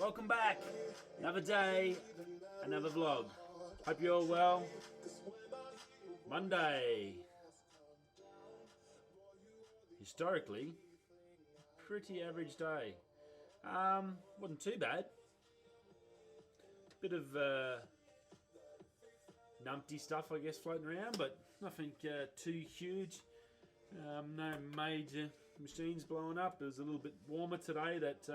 Welcome back. Another day, another vlog. Hope you're all well. Monday. Historically, pretty average day. Wasn't too bad. Bit of numpty stuff, I guess, floating around, but nothing too huge. No major machines blowing up. It was a little bit warmer today. That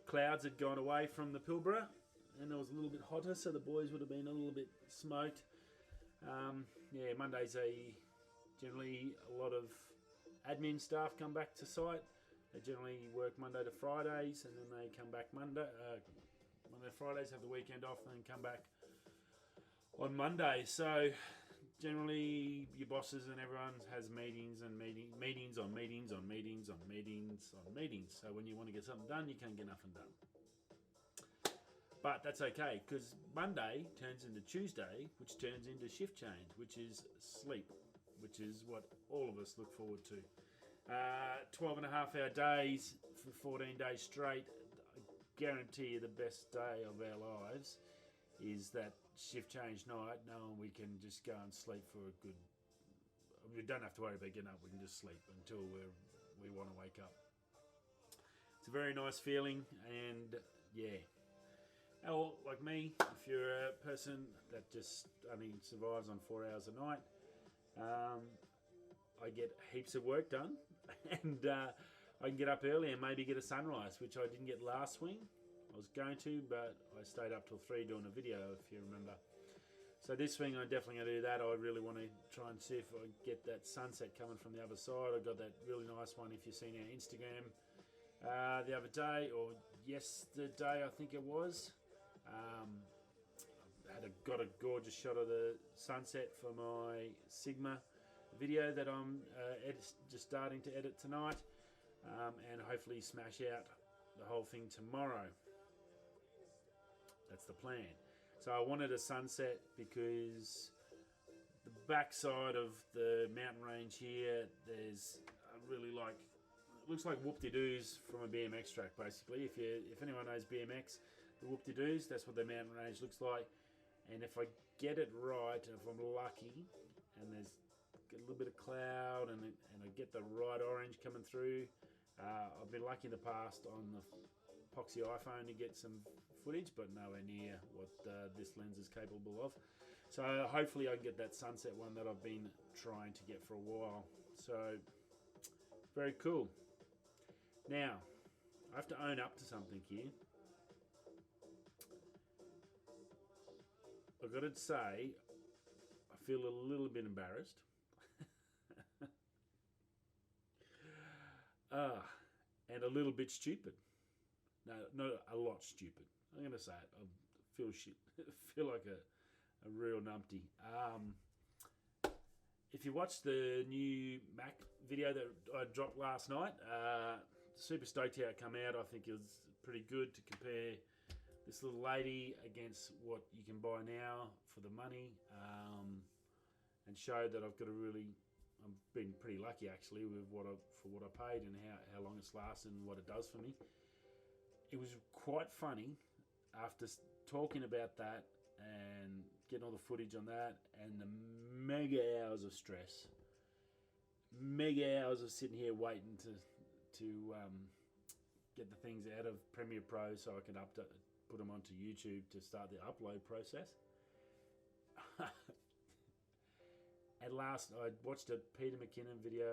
clouds had gone away from the Pilbara, and it was a little bit hotter, so the boys would have been a little bit smoked. Yeah, Monday's generally a lot of admin staff come back to site. They generally work Monday to Fridays, and then they come back Monday to Fridays, have the weekend off, and then come back on Monday. So generally your bosses and everyone has meetings and meetings on meetings on meetings on meetings on meetings. So when you want to get something done, you can't get nothing done. But that's okay, because Monday turns into Tuesday, which turns into shift change, which is sleep, which is what all of us look forward to. 12.5-hour days for 14 days straight. I guarantee you the best day of our lives is that shift change night, knowing we can just go and sleep for a good... We don't have to worry about getting up, we can just sleep until we want to wake up. It's a very nice feeling, and yeah. Or like me, if you're a person that just only survives on 4 hours a night, I get heaps of work done, and I can get up early and maybe get a sunrise, which I didn't get last swing. I was going to, but I stayed up till 3 doing a video, if you remember. So this swing, I'm definitely going to do that. I really want to try and see if I get that sunset coming from the other side. I got that really nice one, if you've seen our Instagram, the other day, or yesterday, I think it was. Got a gorgeous shot of the sunset for my Sigma video that I'm just starting to edit tonight, and hopefully smash out the whole thing tomorrow. That's the plan. So I wanted a sunset because the backside of the mountain range here, there's really like, it looks like whoop-de-doos from a BMX track, basically. If anyone knows BMX, the whoop-de-doos, that's what the mountain range looks like. And if I get it right, and if I'm lucky, and there's a little bit of cloud, and I get the right orange coming through, I've been lucky in the past on the epoxy iPhone to get some footage, but nowhere near what this lens is capable of. So hopefully I can get that sunset one that I've been trying to get for a while. So very cool. Now I have to own up to something here. I've got to say, I feel a little bit embarrassed. And a little bit stupid. No, not a lot stupid. I'm going to say it. I feel shit. I feel like a real numpty. If you watched the new Mac video that I dropped last night, super stoked how it come out. I think it was pretty good to compare this little lady against what you can buy now for the money, and show that I've been pretty lucky actually with what I paid and how long it's lasted and what it does for me. It was quite funny after talking about that and getting all the footage on that, and the mega hours of stress, mega hours of sitting here waiting to get the things out of Premiere Pro so I can put them onto YouTube to start the upload process. At last, I watched a Peter McKinnon video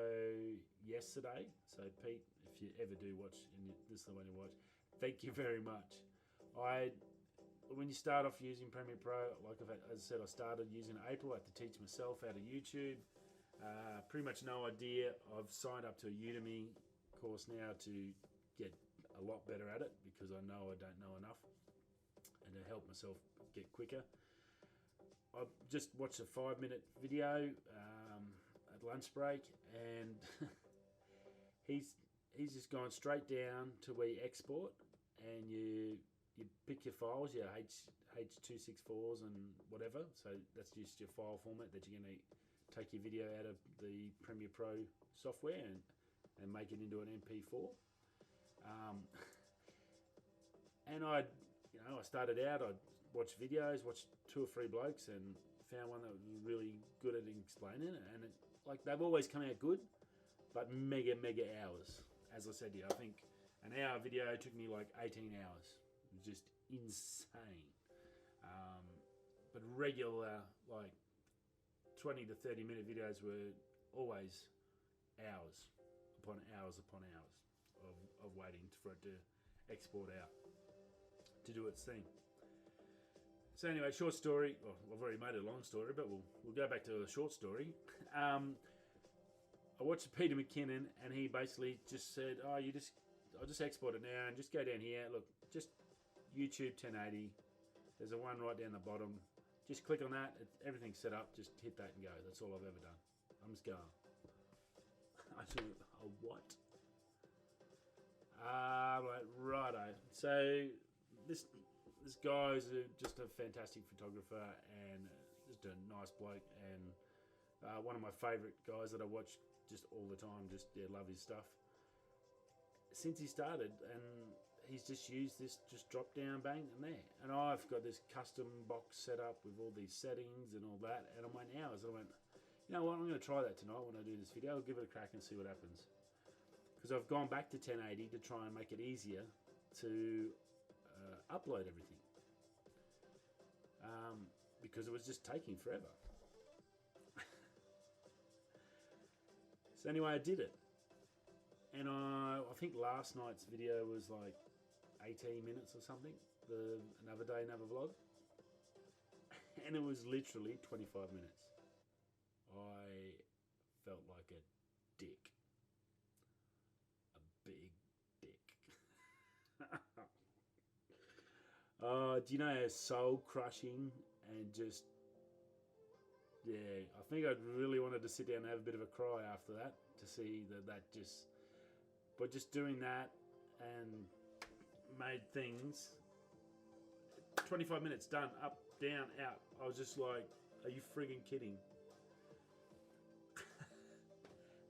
yesterday. So Pete, if you ever do watch, and this is the one you watch, thank you very much. When you start off using Premiere Pro, like as I said, I started using it in April. I had to teach myself how to YouTube. Pretty much no idea. I've signed up to a Udemy course now to get a lot better at it, because I know I don't know enough, and to help myself get quicker. I just watched a 5-minute video at lunch break, and he's just gone straight down to where you export, and you pick your files, your H.264s and whatever. So that's just your file format that you're going to take your video out of the Premiere Pro software and make it into an MP4. And I started out, I'd watch videos, watched 2 or 3 blokes, and found one that was really good at explaining it. And they've always come out good, but mega hours. As I said to you, I think an hour video took me like 18 hours. It was just insane. But regular, like 20 to 30 minute videos were always hours upon hours of waiting for it to export out to do its thing. So anyway, short story. Well, I've already made it a long story, but we'll go back to a short story. I watched Peter McKinnon, and he basically just said, I'll just export it now and just go down here. Look, just YouTube 1080. There's a one right down the bottom. Just click on that. Everything's set up. Just hit that and go. That's all I've ever done. I'm just going. I said, oh, what? Righto. So this guy's just a fantastic photographer and just a nice bloke, and one of my favourite guys that I watch just all the time. Just love his stuff. Since he started, and he's just used this just drop down, bang, and there. And I've got this custom box set up with all these settings and all that, and I went hours. And I went, you know what, I'm going to try that tonight when I do this video. I'll give it a crack and see what happens. Because I've gone back to 1080 to try and make it easier to upload everything. Because it was just taking forever. So anyway, I did it. And I think last night's video was like 18 minutes or something. Another day, another vlog. And it was literally 25 minutes. I felt like a dick. A big dick. Do you know how soul crushing and just, I think I really wanted to sit down and have a bit of a cry after that to see but just doing that and made things 25 minutes done, up, down, out. I was just like, are you friggin' kidding?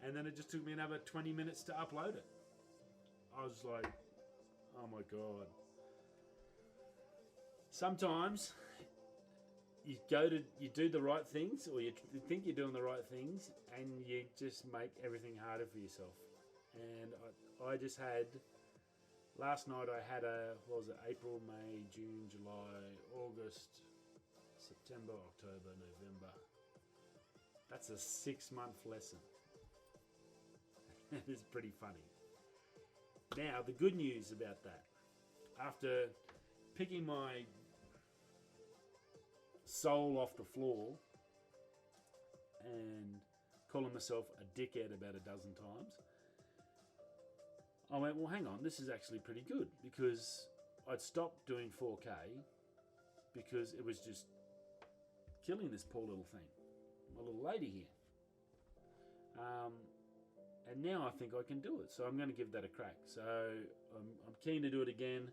And then it just took me another 20 minutes to upload it. I was like, oh my God. Sometimes you do the right things, or you think you're doing the right things, and you just make everything harder for yourself. And I just had, last night I had April, May, June, July, August, September, October, November. That's a 6-month lesson. It is pretty funny. Now, the good news about that, after picking my soul off the floor and calling myself a dickhead about a dozen times, I went, well, hang on, this is actually pretty good, because I'd stopped doing 4K because it was just killing this poor little thing, my little lady here. And now I think I can do it, so I'm going to give that a crack. So I'm keen to do it again.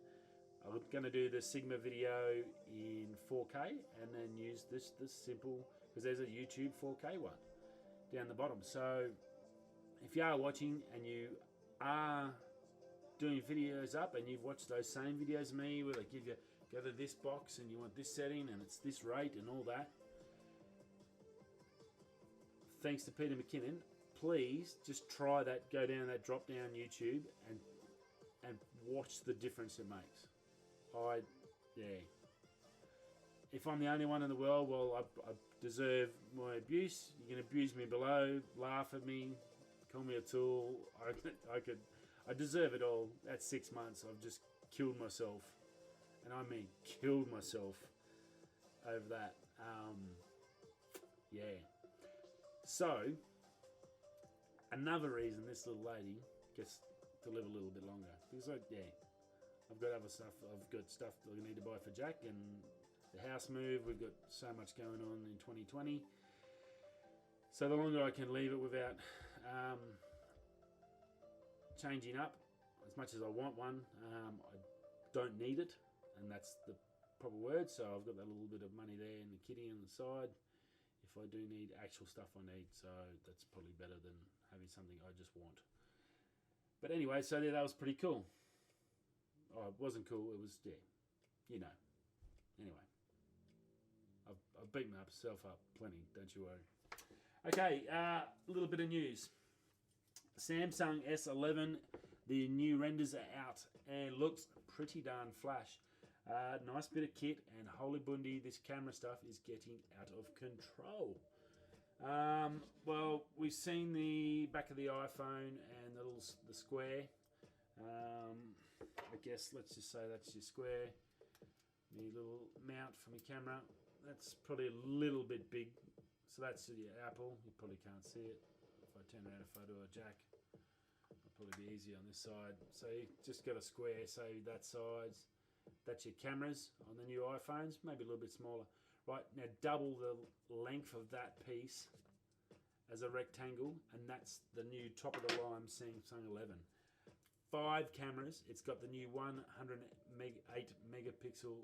I'm going to do the Sigma video in 4K and then use this simple, because there's a YouTube 4K one down the bottom. So if you are watching and you are doing videos up and you've watched those same videos of me where they give you, go to this box and you want this setting and it's this rate and all that, thanks to Peter McKinnon, please just try that, go down that drop down YouTube and watch the difference it makes. If I'm the only one in the world, well, I deserve my abuse. You can abuse me below, laugh at me, call me a tool. I deserve it all. That's 6 months. I've just killed myself, and I mean killed myself over that. So another reason this little lady gets to live a little bit longer, because I've got other stuff. I've got stuff that I need to buy for Jack and the house move. We've got so much going on in 2020. So the longer I can leave it without changing up, as much as I want one, I don't need it, and that's the proper word. So I've got that little bit of money there in the kitty on the side if I do need actual stuff I need. So that's probably better than having something I just want. But anyway, so that was pretty cool. oh, it wasn't cool. It was, yeah, you know. Anyway, I've beaten myself up plenty. Don't you worry. Okay, a little bit of news. Samsung S11, the new renders are out and looks pretty darn flash. Nice bit of kit, and holy bundy, this camera stuff is getting out of control. Well, we've seen the back of the iPhone and the square. I guess let's just say that's your square. My little mount for my camera. That's probably a little bit big. So that's your Apple. You probably can't see it. If I turn around a photo of Jack, it'll probably be easy on this side. So you just got a square, say that size. That's your cameras on the new iPhones, maybe a little bit smaller. Right, now double the length of that piece as a rectangle, and that's the new top of the line Samsung 11. 5 cameras. It's got the new 108 megapixel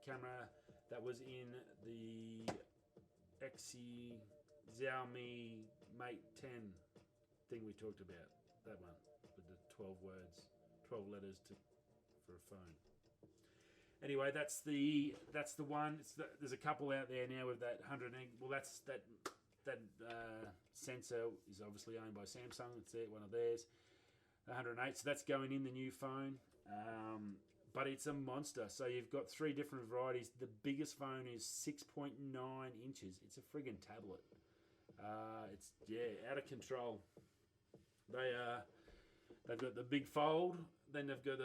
camera that was in the Xiaomi Mate 10 thing we talked about. That one with the 12 words, 12 letters for a phone. Anyway, that's the one. There's a couple out there now with that 100. Well, that sensor is obviously owned by Samsung. It's one of theirs. 108. So that's going in the new phone. But it's a monster. So you've got 3 different varieties. The biggest phone is 6.9 inches. It's a friggin' tablet. It's out of control. They've got the big fold. Then they've got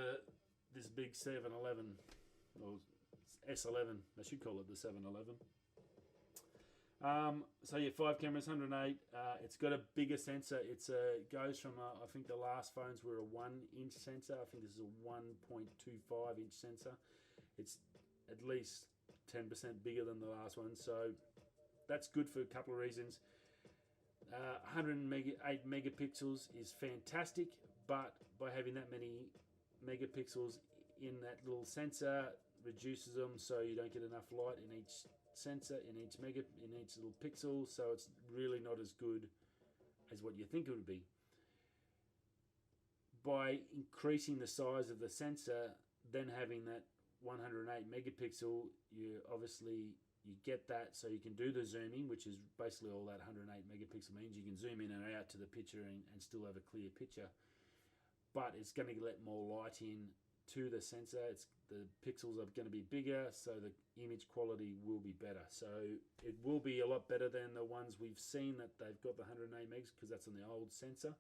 this big 711 or S11. They should call it the 711. So 5 cameras, 108. It's got a bigger sensor. It goes from I think the last phones were a 1-inch sensor. I think this is a 1.25-inch sensor. It's at least 10% bigger than the last one. So that's good for a couple of reasons. 108 megapixels is fantastic, but by having that many megapixels in that little sensor reduces them, so you don't get enough light in each sensor, in each little pixel, so it's really not as good as what you think it would be. By increasing the size of the sensor, then having that 108 megapixel, you get that, so you can do the zooming, which is basically all that 108 megapixel means. You can zoom in and out to the picture and still have a clear picture, but it's going to let more light in to the sensor. The pixels are going to be bigger, so the image quality will be better. So it will be a lot better than the ones we've seen that they've got the 108 megs, because that's on the old sensor.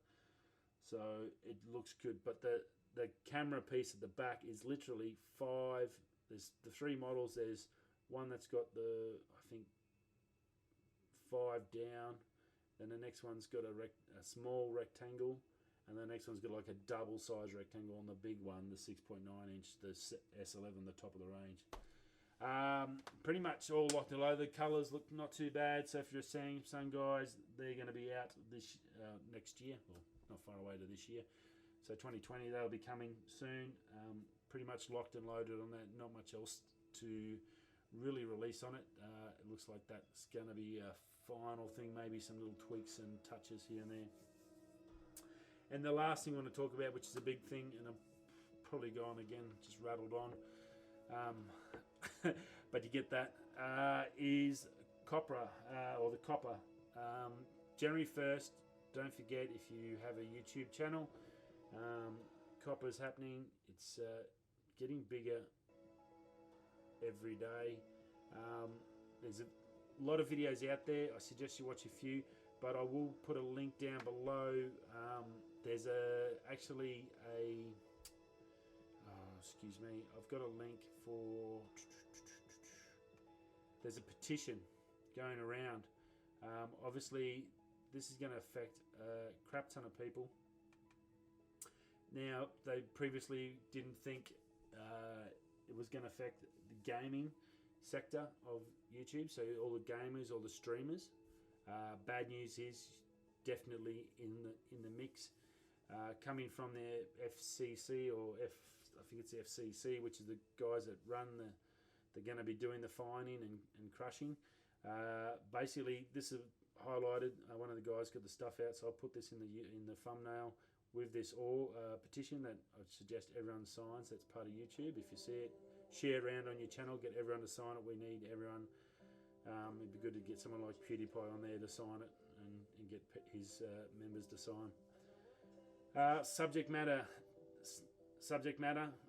So it looks good, but the camera piece at the back is literally 5. There's the 3 models. There's one that's got I think 5 down. Then the next one's got a small rectangle. And the next one's got like a double size rectangle on the big one, the 6.9 inch, the S11, the top of the range. Pretty much all locked and loaded. The colours look not too bad. So if you're a Samsung guys, they're going to be out this next year. Well, not far away to this year. So 2020, they'll be coming soon. Pretty much locked and loaded on that. Not much else to really release on it. It looks like that's going to be a final thing, maybe some little tweaks and touches here and there. And the last thing I want to talk about, which is a big thing, and I'm probably gone again, just rattled on, but you get that, is Coppa, or the Coppa. January 1st, don't forget, if you have a YouTube channel, Coppa's happening. It's getting bigger every day. There's a lot of videos out there. I suggest you watch a few, but I will put a link down below. There's actually a excuse me, I've got a link for, there's a petition going around. Obviously this is going to affect a crap ton of people. Now, they previously didn't think it was going to affect the gaming sector of YouTube, so all the gamers, all the streamers. Bad news is definitely in the mix. Coming from the FCC, or I think it's the FCC, which is the guys that run they're going to be doing the fining and crushing. Basically, this is highlighted. One of the guys got the stuff out, so I'll put this in the thumbnail. with this all petition that I suggest everyone signs. That's part of YouTube. If you see it, share around on your channel. Get everyone to sign it. We need everyone. It'd be good to get someone like PewDiePie on there to sign it and get his members to sign. Subject matter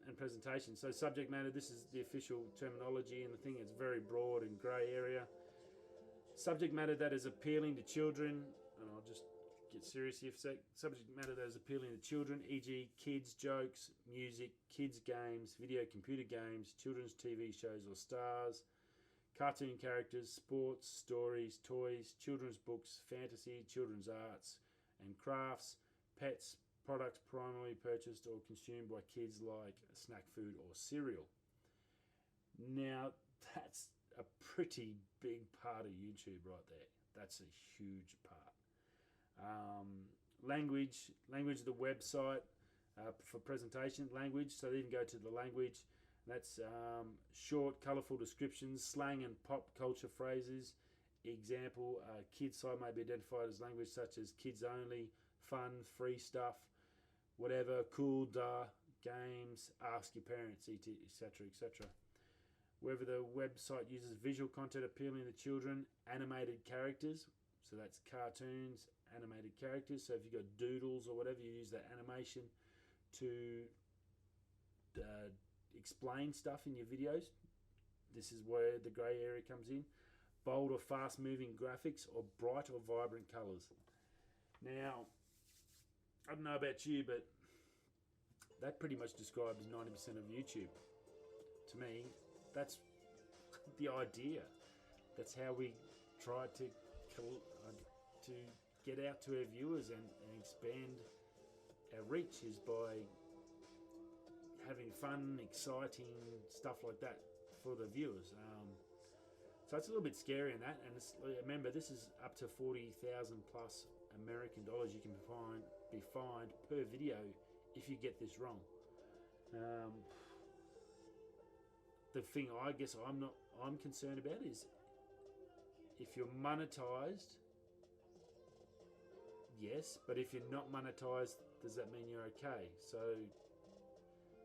and presentation. So subject matter, this is the official terminology and the thing. It's very broad and grey area. Subject matter that is appealing to children, and I'll just get serious here for a sec. Subject matter that is appealing to children, e.g. kids jokes, music, kids games, video computer games, children's TV shows or stars, cartoon characters, sports, stories, toys, children's books, fantasy, children's arts and crafts, pets, products primarily purchased or consumed by kids like snack food or cereal. Now, that's a pretty big part of YouTube right there. That's a huge part. Language of the website for presentation, language. So they even go to the language. That's short, colourful descriptions, slang and pop culture phrases. Example, kids side may be identified as language such as kids only, fun, free stuff, whatever, cool, duh, games, ask your parents, etc., etc. Whether the website uses visual content appealing to children, animated characters, so that's cartoons, animated characters. So if you've got doodles or whatever, you use that animation to explain stuff in your videos. This is where the grey area comes in. Bold or fast-moving graphics or bright or vibrant colours. Now, I don't know about you, but that pretty much describes 90% of YouTube. To me, that's the idea. That's how we try to get out to our viewers and expand our reach, is by having fun, exciting stuff like that for the viewers. So it's a little bit scary in that, and remember, this is up to 40,000 plus American dollars you can be fined per video if you get this wrong. The thing I guess I'm concerned about is if you're monetized, yes, but if you're not monetized, does that mean you're okay? So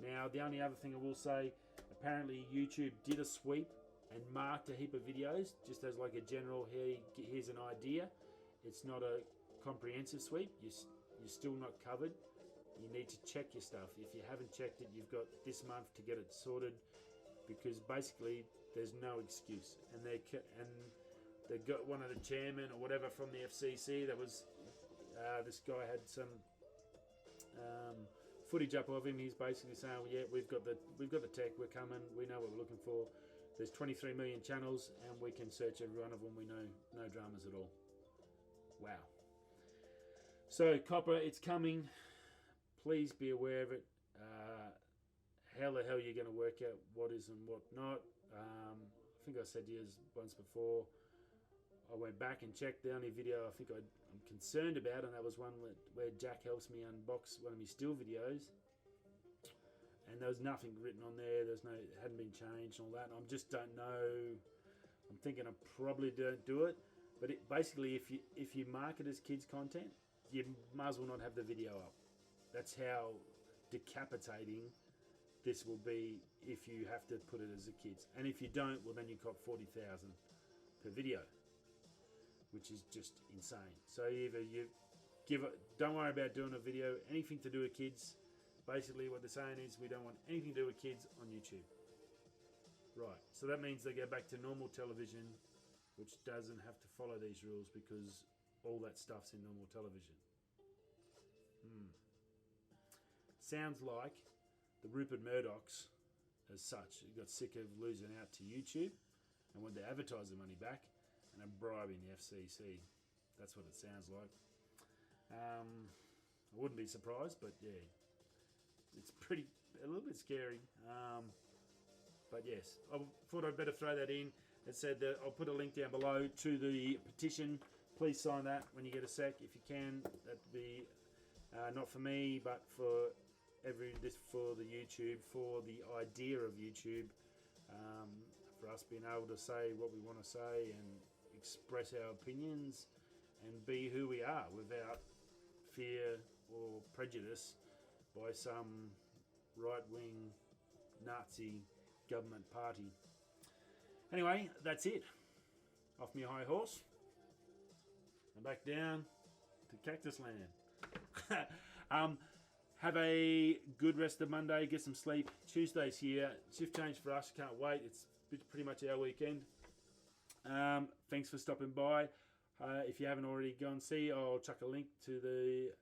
now the only other thing I will say, apparently YouTube did a sweep and marked a heap of videos just as like a general, here's an idea. It's not a comprehensive sweep. You're still not covered. You need to check your stuff. If you haven't checked it, you've got this month to get it sorted, because basically there's no excuse. And they got one of the chairmen or whatever from the FCC that was this guy had some footage up of him. He's basically saying, well, yeah, we've got the tech, we're coming, we know what we're looking for. There's 23 million channels and we can search every one of them. We know no dramas at all. Wow. So Coppa, it's coming. Please be aware of it. How the hell are you going to work out what is and what not? I think I said to you once before, I went back and checked the only video I think I'm concerned about, and that was one where Jack helps me unbox one of my still videos, and there was nothing written on there. It hadn't been changed and all that, and I just don't know. I'm thinking I probably don't do it, but basically if you mark it as kids content, you might as well not have the video up. That's how decapitating this will be if you have to put it as a kids. And if you don't, well then you cop 40,000 per video, which is just insane. So either you don't worry about doing a video, anything to do with kids. Basically what they're saying is we don't want anything to do with kids on YouTube. Right, so that means they go back to normal television, which doesn't have to follow these rules because all that stuff's in normal television. Sounds like the Rupert Murdochs, as such, got sick of losing out to YouTube and want their advertiser money back and are bribing the FCC. That's what it sounds like. I wouldn't be surprised, but yeah, it's a little bit scary. But yes, I thought I'd better throw that in. It said that I'll put a link down below to the petition. Please sign that when you get a sec, if you can. That'd be not for me, but for the YouTube, for the idea of YouTube, for us being able to say what we want to say and express our opinions and be who we are without fear, or prejudice by some right-wing Nazi government party. Anyway, that's it. Off me high horse and back down to Cactus Land. Have a good rest of Monday. Get some sleep. Tuesday's here. Shift change for us. Can't wait. It's pretty much our weekend. Thanks for stopping by. If you haven't already, go and see. I'll chuck a link to the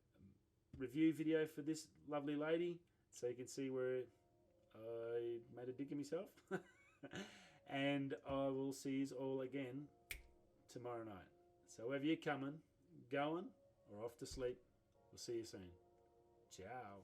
review video for this lovely lady so you can see where I made a dig of myself. And I will see you all again tomorrow night. So whether you're coming, going, or off to sleep, we'll see you soon. Ciao.